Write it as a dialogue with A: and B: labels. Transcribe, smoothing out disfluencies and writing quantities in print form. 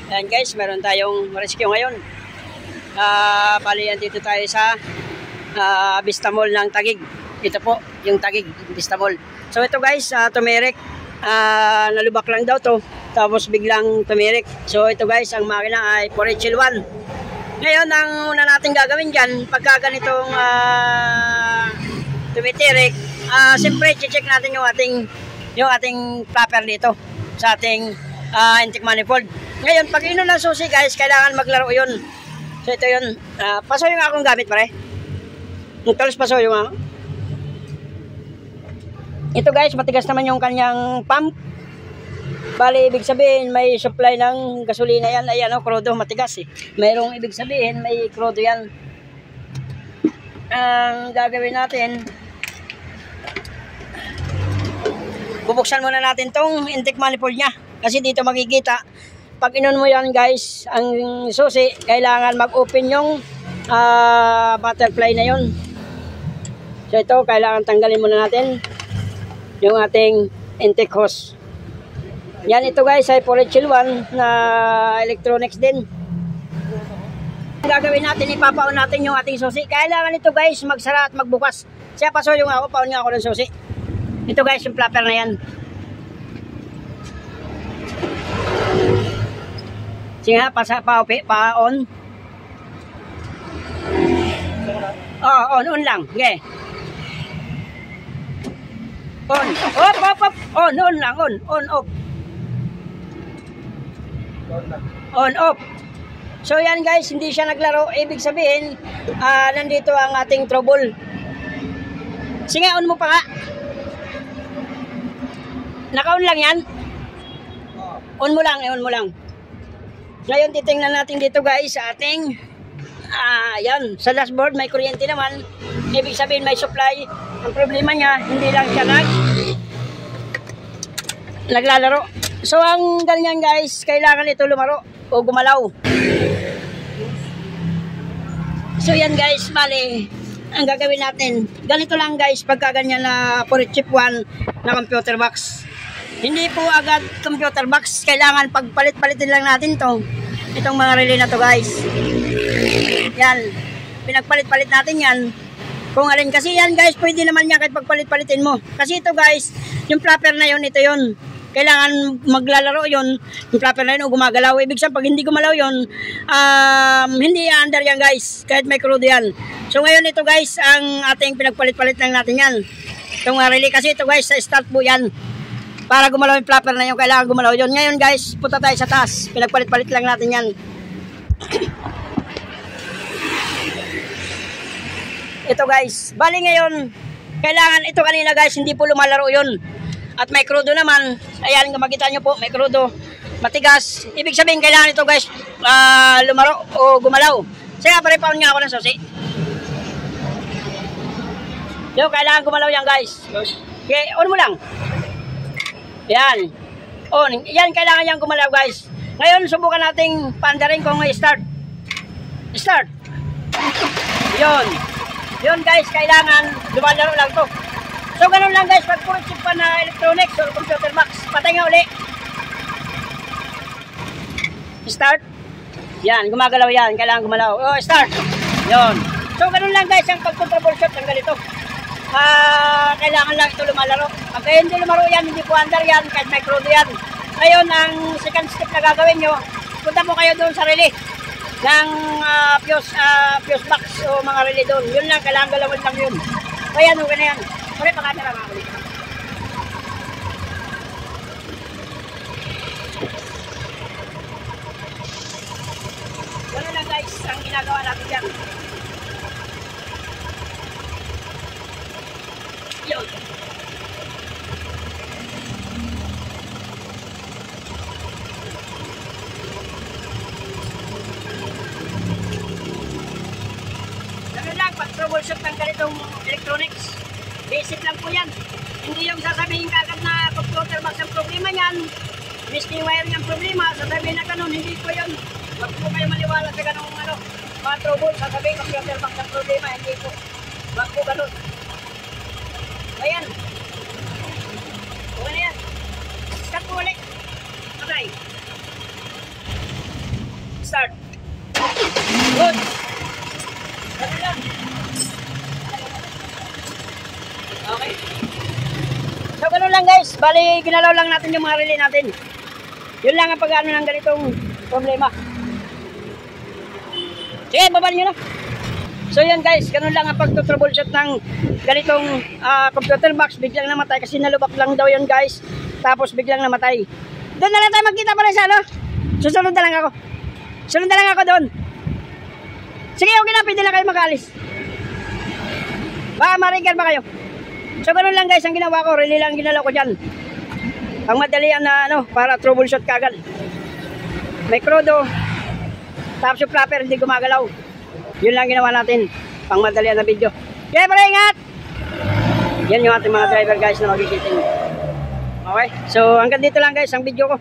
A: Ayan guys, meron tayong rescue ngayon. Bali dito tayo sa Vista Mall ng Taguig. Ito po, yung Taguig, Vista Mall. So ito guys, tumirik. Nalubak lang daw to. Tapos biglang tumirik. So ito guys, ang makina ay 4HL1. Ngayon, ang una natin gagawin dyan, pagka ganitong tumitirik, siyempre check natin yung ating flapper dito sa ating intake manifold. Ngayon, pag ino ng susi guys, kailangan maglaro yun. So ito yun. Paso yung akong gamit pare. Talos paso yung ako. Ito guys, matigas naman yung kanyang pump. Bali, ibig sabihin, may supply ng gasolina yan. Ayan o, krudo, matigas eh. Mayroong ibig sabihin, may krudo yan. Ang gagawin natin, bubuksan muna natin tong intake manifold niya. Kasi dito makikita, pag inon mo yan guys, ang susi, kailangan mag-open yung butterfly na yun. So ito, kailangan tanggalin muna natin yung ating intake hose. Yan, ito guys ay 4HL1 na electronics din. Ang gagawin natin, ipapaon natin yung ating susi. Kailangan ito guys, magsara at magbukas. Siya paso yung ako, paon nga ako ng susi. Ito guys, yung flapper na yan. Sige ha, pa-on. On lang. Okay. On. Op. On lang. On, off. On, off. So yan guys, hindi siya naglaro. Ibig sabihin, nandito ang ating trouble. Sige, on mo pa nga. Naka-on lang yan. On mo lang. Ngayon, titingnan natin dito guys sa ating, yan, sa dashboard, may kuryente naman. Ibig sabihin, may supply. Ang problema niya, hindi lang siya naglalaro. So, ang ganyan guys, kailangan ito lumaro o gumalaw. So, yan guys, bali, ang gagawin natin, ganito lang guys, pagka ganyan na 4HL1 na computer box. Hindi po agad computer box, kailangan pagpalit-palitin lang natin to. Itong mga relay na to guys. Yan, pinagpalit-palit natin yan. Kung alin kasi yan guys, pwede naman yan kahit pagpalit-palitin mo. Kasi ito guys, yung flapper na yun, ito yun. Kailangan maglalaro yun, yung flapper na yun o gumagalaw. Ibig sabihin, pag hindi gumalaw yun, hindi under yan guys, kahit may crudo yan. So ngayon ito guys, ang ating pinagpalit-palit lang natin yan. Itong relay kasi ito guys, sa start po yan. Para gumalaw yung flapper na yun, kailangan gumalaw yun. Ngayon guys, punta tayo sa taas. Pinagpalit-palit lang natin yan. Ito guys, bali ngayon, kailangan ito kanina guys, hindi po lumalaro yun. At may krudo naman. Ayan, makita nyo po, may krudo. Matigas. Ibig sabihin, kailangan ito guys, lumaro o gumalaw. Sige, pare-paon nga ako ng susi. So, kailangan gumalaw yan guys. Okay, on mo lang. Yan. On. Yan, kailangan niyang gumalaw guys. Ngayon, subukan nating paandarin kung may start. Start. Yun. Yun guys, kailangan lumalaro lang to. So, ganun lang guys, pag puro chip pa na electronics or computer box. Patay nga uli. Start. Yan, gumagalaw yan. Kailangan gumalaw. Oh, start. Yun. So, ganun lang guys, ang pag-troubleshoot ng ganito. Kailangan lang ito lumalaro. Pag hindi lumaro yan, hindi po under yan, kahit may crudo yan. Ngayon, ang second step na gagawin nyo, punta po kayo doon sa relay ng fuse box o mga relay doon. Yun lang, kailangan galawin lang yun. Kaya okay na yan. Pare, pakatira mga ulit. Wala lang guys, ang ginagawa natin yan. Yun. Ganun lang, pag-troubleshoot ng ganitong electronics, basic lang po yan. Hindi yung sasabihin kagad na computer box ang problema yan, misking wiring ang problema, sasabihin na ganun, hindi po yun. Wag po kayo maniwala sa ganung mga trouble, sasabihin computer box ang problema, hindi po. Wag po ganun. Ayan. Okay na yan. Start po ulit. Okay. start. Good. Ganun lang. Okay. So ganun lang guys, bali ginalaw lang natin yung mga relay natin. Yun lang ang pag-ano ng ganitong problema. Sige, babal nyo na. So yan guys, ganun lang ang pag-troubleshoot ng ganitong computer box. Biglang namatay kasi nalubak lang daw yan guys. Tapos biglang namatay. Doon na lang tayo magkita pa rin sa ano. Susunod na lang ako. Sunod na lang ako doon. Sige, okay na, pwede na kayo mag-alis. Marigal ba kayo? So ganun lang guys ang ginawa ko. Relay lang ginalaw ko dyan. Ang madalian na ano, para troubleshoot kagad. May crudo. Tapos yung flapper hindi gumagalaw. Yun lang ginawa natin. Pang madalian na video. Okay, para ingat! Yan yung ating mga driver guys na magigiting. Okay, so hanggang dito lang guys ang video ko.